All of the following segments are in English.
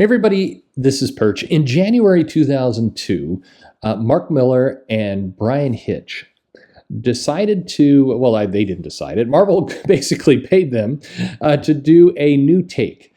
Hey everybody, this is Perch. In January 2002, Mark Millar and Brian Hitch decided to, well, they didn't decide it. Marvel basically paid them to do a new take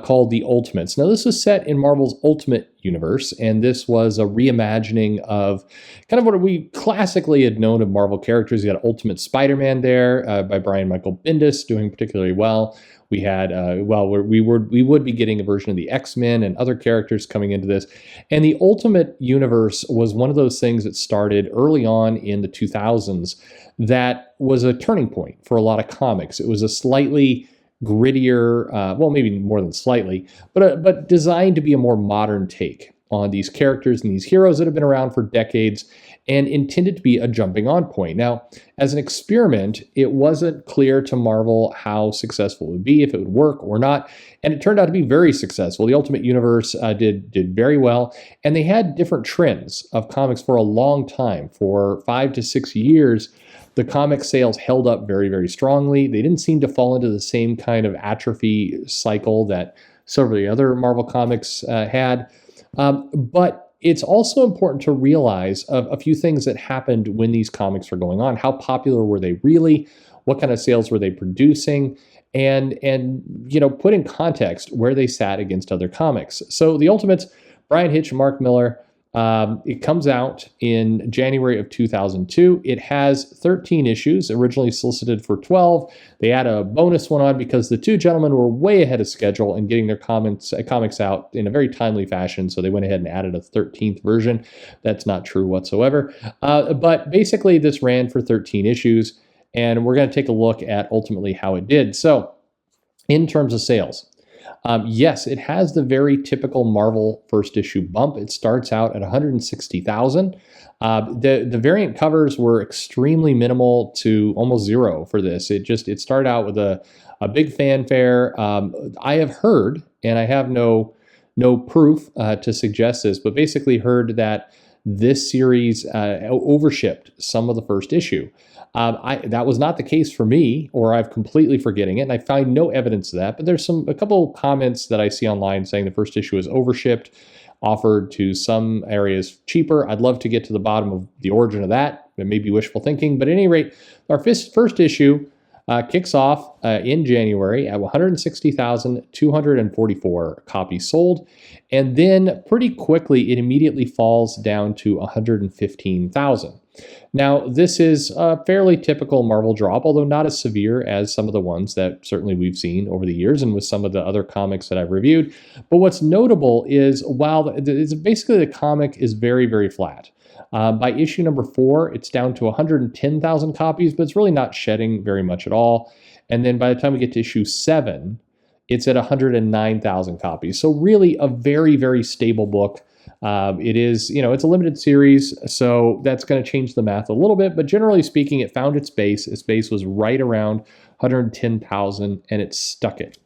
called The Ultimates. Now, this was set in Marvel's Ultimate Universe, and this was a reimagining of kind of what we classically had known of Marvel characters. You got Ultimate Spider-Man there by Brian Michael Bendis, doing particularly well. We had, we would be getting a version of the X-Men and other characters coming into this. And the Ultimate Universe was one of those things that started early on in the 2000s that was a turning point for a lot of comics. It was a slightly grittier, well, maybe more than slightly, but designed to be a more modern take on these characters and these heroes that have been around for decades and intended to be a jumping on point. Now, as an experiment, it wasn't clear to Marvel how successful it would be, if it would work or not, and it turned out to be very successful. The Ultimate Universe did very well, and they had different trends of comics for a long time. For 5 to 6 years, the comic sales held up very, very strongly. They didn't seem to fall into the same kind of atrophy cycle that several of the other Marvel comics had. But it's also important to realize a few things that happened when these comics were going on. How popular were they really? What kind of sales were they producing? And put in context where they sat against other comics. So The Ultimates, Brian Hitch and Mark Millar, it comes out in January of 2002. It has 13 issues, originally solicited for 12. They add a bonus one on because the two gentlemen were way ahead of schedule in getting their comics out in a very timely fashion, so they went ahead and added a 13th version. That's not true whatsoever. But basically, this ran for 13 issues, and we're going to take a look at ultimately how it did. So, in terms of sales, yes, it has the very typical Marvel first issue bump. It starts out at 160,000. The variant covers were extremely minimal to almost zero for this. It started out with a big fanfare. I have heard, and I have no proof to suggest this, but basically heard that this series overshipped some of the first issue. That was not the case for me, or I'm completely forgetting it, and I find no evidence of that. But there's a couple comments that I see online saying the first issue is overshipped, offered to some areas cheaper. I'd love to get to the bottom of the origin of that. It may be wishful thinking, but at any rate, our first issue kicks off in January at 160,244 copies sold, and then pretty quickly it immediately falls down to 115,000. Now, this is a fairly typical Marvel drop, although not as severe as some of the ones that certainly we've seen over the years and with some of the other comics that I've reviewed. But what's notable is while it's basically the comic is very, very flat. By issue number 4, it's down to 110,000 copies, but it's really not shedding very much at all. And then by the time we get to issue 7, it's at 109,000 copies. So really a very, very stable book. It is, it's a limited series, so that's going to change the math a little bit, but generally speaking, it found its base. Its base was right around 110,000, and it stuck it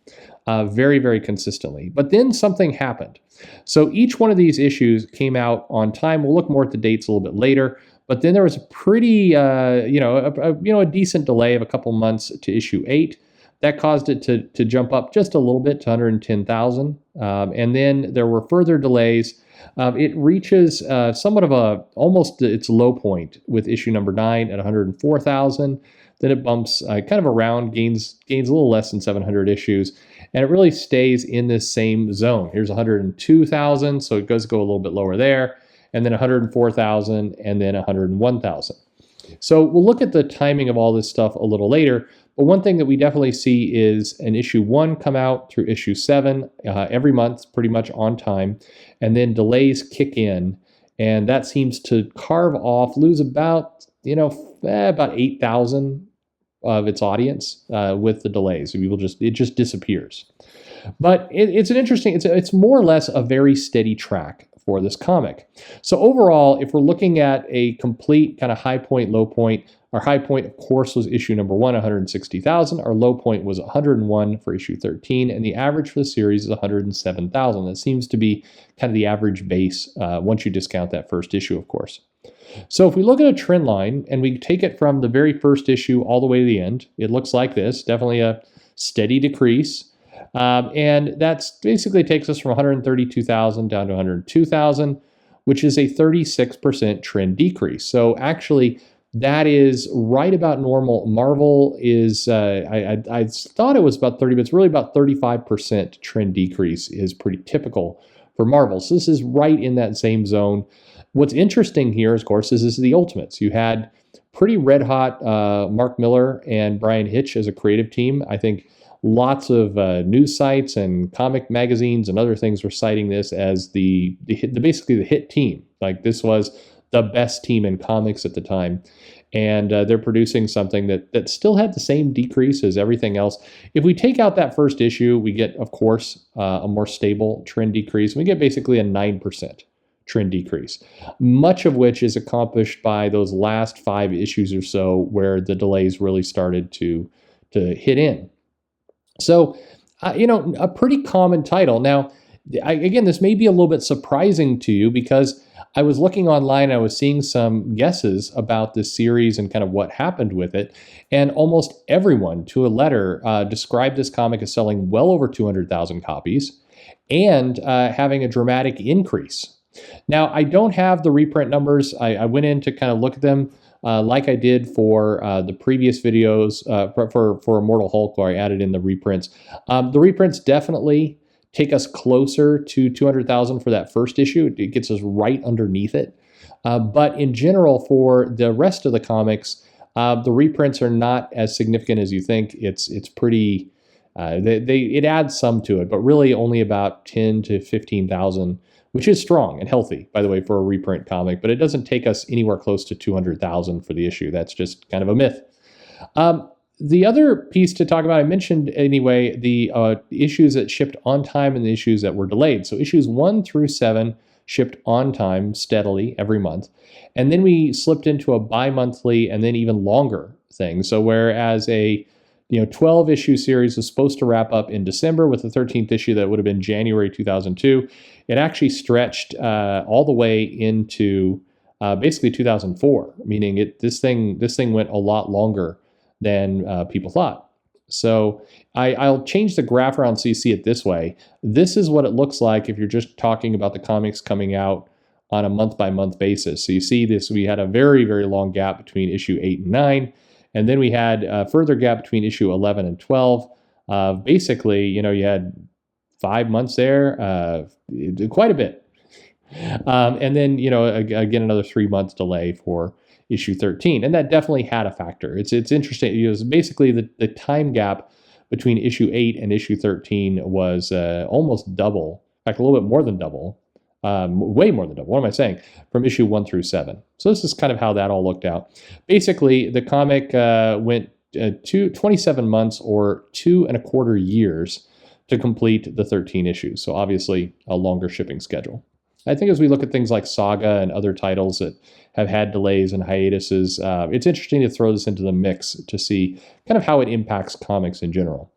very, very consistently. But then something happened. So each one of these issues came out on time. We'll look more at the dates a little bit later, but then there was a pretty, a decent delay of a couple months to issue 8. That caused it to jump up just a little bit to 110,000, and then there were further delays. It reaches somewhat of almost its low point with issue number 9 at 104,000. Then it bumps kind of around, gains a little less than 700 issues, and it really stays in this same zone. Here's 102,000, so it does go a little bit lower there, and then 104,000, and then 101,000. So we'll look at the timing of all this stuff a little later, but one thing that we definitely see is an issue 1 come out through issue 7 every month, pretty much on time, and then delays kick in, and that seems to lose about 8,000 of its audience with the delays. It just disappears. But it's more or less a very steady track for this comic. So overall, if we're looking at a complete kind of high point, low point, our high point, of course, was issue number 1, 160,000. Our low point was 101 for issue 13, and the average for the series is 107,000. That seems to be kind of the average base once you discount that first issue, of course. So if we look at a trend line and we take it from the very first issue all the way to the end, it looks like this, definitely a steady decrease. And that's basically takes us from 132,000 down to 102,000, which is a 36% trend decrease. So actually, that is right about normal. Marvel is, I thought it was about 30, but it's really about 35% trend decrease is pretty typical for Marvel. So this is right in that same zone. What's interesting here, of course, is this is the Ultimates. You had pretty red hot Mark Millar and Brian Hitch as a creative team. I think lots of news sites and comic magazines and other things were citing this as basically the hit team. Like this was the best team in comics at the time. And they're producing something that still had the same decrease as everything else. If we take out that first issue, we get, of course, a more stable trend decrease. We get basically a 9% trend decrease, much of which is accomplished by those last 5 issues or so where the delays really started to hit in. So, a pretty common title. Now, again, this may be a little bit surprising to you because I was looking online, I was seeing some guesses about this series and kind of what happened with it. And almost everyone, to a letter, described this comic as selling well over 200,000 copies and having a dramatic increase. Now, I don't have the reprint numbers. I went in to kind of look at them like I did for the previous videos for Immortal Hulk, where I added in the reprints. The reprints definitely take us closer to 200,000 for that first issue. It gets us right underneath it. But in general, for the rest of the comics, the reprints are not as significant as you think. It's pretty, it adds some to it, but really only about 10 to 15,000, which is strong and healthy, by the way, for a reprint comic, but it doesn't take us anywhere close to 200,000 for the issue. That's just kind of a myth. The other piece to talk about, I mentioned anyway, the issues that shipped on time and the issues that were delayed. So issues 1 through 7 shipped on time steadily every month. And then we slipped into a bi-monthly and then even longer thing. So whereas a 12 issue series was supposed to wrap up in December with the 13th issue that would have been January 2002, it actually stretched all the way into basically 2004, meaning this thing went a lot longer than people thought. So I'll change the graph around so you see it this way. This is what it looks like if you're just talking about the comics coming out on a month-by-month basis. So you see this, we had a very, very long gap between issue 8 and 9, and then we had a further gap between issue 11 and 12. Basically, you had 5 months there, quite a bit. And then, again, another 3 month delay for issue 13. And that definitely had a factor. It's interesting. It was basically the time gap between issue 8 and issue 13 was almost double, in fact, a little bit more than double, way more than double. What am I saying? From issue 1 through 7. So this is kind of how that all looked out. Basically, the comic went 27 months or 2.25 years to complete the 13 issues. So obviously a longer shipping schedule. I think as we look at things like Saga and other titles that have had delays and hiatuses, it's interesting to throw this into the mix to see kind of how it impacts comics in general.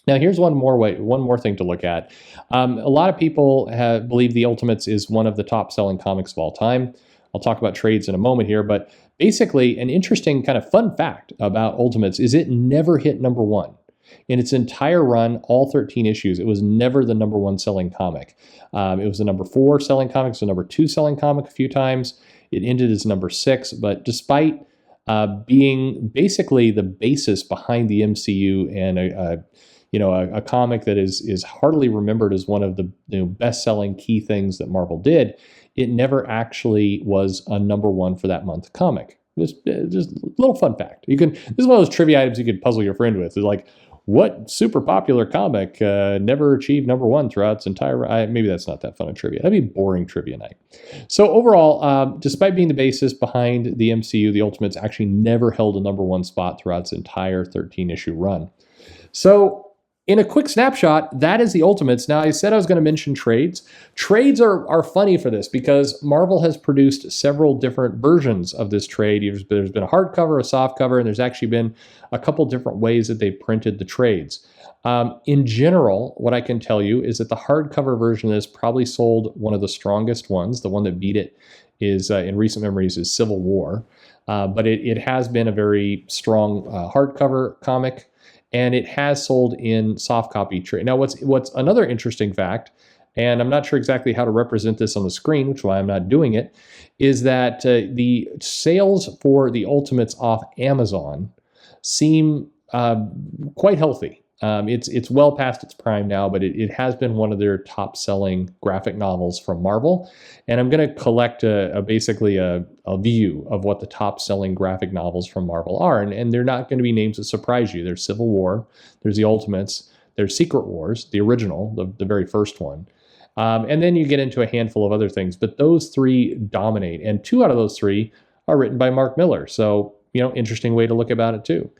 Now, here's one more thing to look at. A lot of people believe the Ultimates is one of the top-selling comics of all time. I'll talk about trades in a moment here, but basically an interesting kind of fun fact about Ultimates is it never hit number 1. In its entire run, all 13 issues, it was never the number 1 selling comic. It was the number 4 selling comic, so number 2 selling comic a few times. It ended as number 6, but despite being basically the basis behind the MCU and a comic that is hardly remembered as one of the best-selling key things that Marvel did, it never actually was a number 1 for that month comic. Just a little fun fact. This is one of those trivia items you could puzzle your friend with. It's like, what super popular comic never achieved number 1 throughout its entire... maybe that's not that fun of trivia. That'd be boring trivia night. So overall, despite being the basis behind the MCU, the Ultimates actually never held a number 1 spot throughout its entire 13-issue run. So in a quick snapshot, that is the Ultimates. Now, I said I was going to mention trades. Trades are funny for this because Marvel has produced several different versions of this trade. There's been a hardcover, a softcover, and there's actually been a couple different ways that they printed the trades. In general, what I can tell you is that the hardcover version is probably sold one of the strongest ones. The one that beat it is, in recent memories, is Civil War. But it has been a very strong hardcover comic. and it has sold in soft copy trade. Now, what's another interesting fact, and I'm not sure exactly how to represent this on the screen, which is why I'm not doing it, is that the sales for the Ultimates off Amazon seem quite healthy. It's well past its prime now, but it has been one of their top-selling graphic novels from Marvel. And I'm going to collect basically a view of what the top-selling graphic novels from Marvel are. And they're not going to be names that surprise you. There's Civil War, there's the Ultimates, there's Secret Wars, the original, the very first one. And then you get into a handful of other things. But those three dominate. And 2 out of those 3 are written by Mark Millar. So, interesting way to look about it too.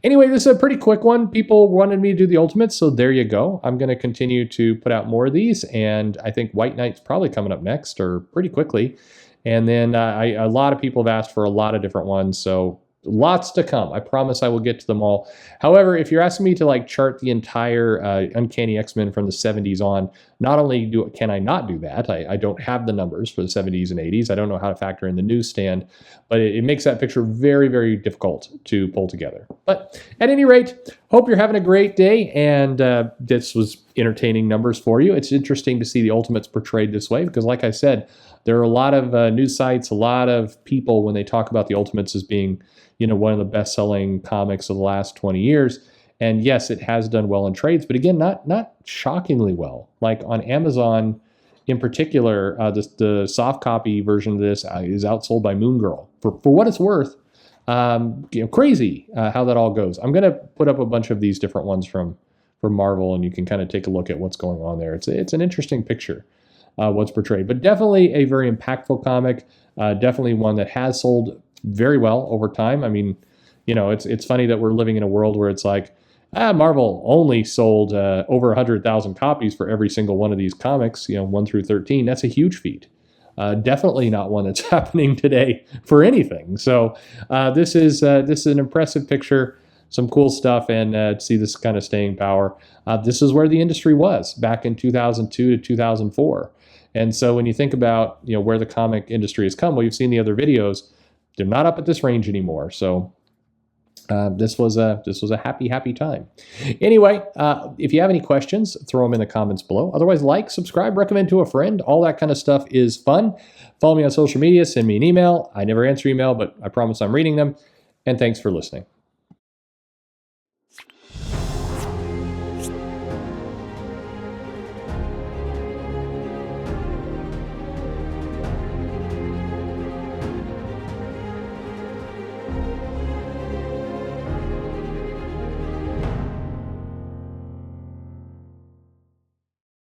Anyway, this is a pretty quick one. People wanted me to do the Ultimates, so there you go. I'm going to continue to put out more of these, and I think White Knight's probably coming up next, or pretty quickly. And then a lot of people have asked for a lot of different ones, so lots to come. I promise I will get to them all. However, if you're asking me to chart the entire Uncanny X-Men from the 70s on, not only can I not do that, I don't have the numbers for the 70s and 80s. I don't know how to factor in the newsstand, but it makes that picture very, very difficult to pull together. But at any rate, hope you're having a great day, and this was entertaining numbers for you. It's interesting to see the Ultimates portrayed this way because, like I said, there are a lot of news sites, a lot of people when they talk about the Ultimates as being one of the best-selling comics of the last 20 years. And yes, it has done well in trades, but again, not shockingly well. Like on Amazon in particular, the soft copy version of this is outsold by Moon Girl. For what it's worth, crazy how that all goes. I'm going to put up a bunch of these different ones from Marvel, and you can kind of take a look at what's going on there. It's an interesting picture, what's portrayed, but definitely a very impactful comic, definitely one that has sold very well over time. I mean, it's funny that we're living in a world where it's like, Marvel only sold over 100,000 copies for every single one of these comics, 1 through 13. That's a huge feat. Definitely not one that's happening today for anything. So this is an impressive picture, some cool stuff, and see this kind of staying power. This is where the industry was back in 2002 to 2004. And so when you think about where the comic industry has come, well, you've seen the other videos. They're not up at this range anymore. So this was a happy time. Anyway, if you have any questions, throw them in the comments below. Otherwise, like, subscribe, recommend to a friend. All that kind of stuff is fun. Follow me on social media. Send me an email. I never answer email, but I promise I'm reading them. And thanks for listening.